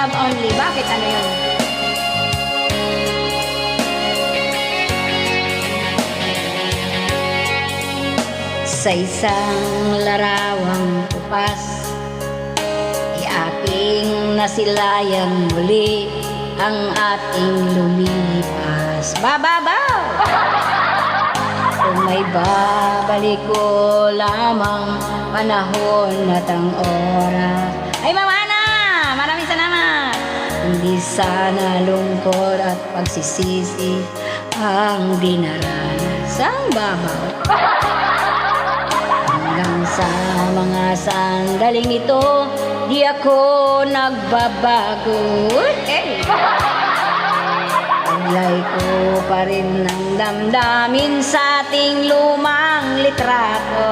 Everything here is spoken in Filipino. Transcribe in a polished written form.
love only. Bakit ano yun? Sa isang larawang kupas, aking nasilayan muli ang ating lumilipas. Bababaw! Kung may babalik ko lamang panahon at ang oras. Ay, Mama Ana! Maraming salamat! Hindi sana lungkot at pagsisisi ang dinaranas. Ang babaw! Hanggang sa mga sandaling ito, di ako nagbabago. Hey! Taglay ko pa rin ng damdamin sa ating lumang litrato.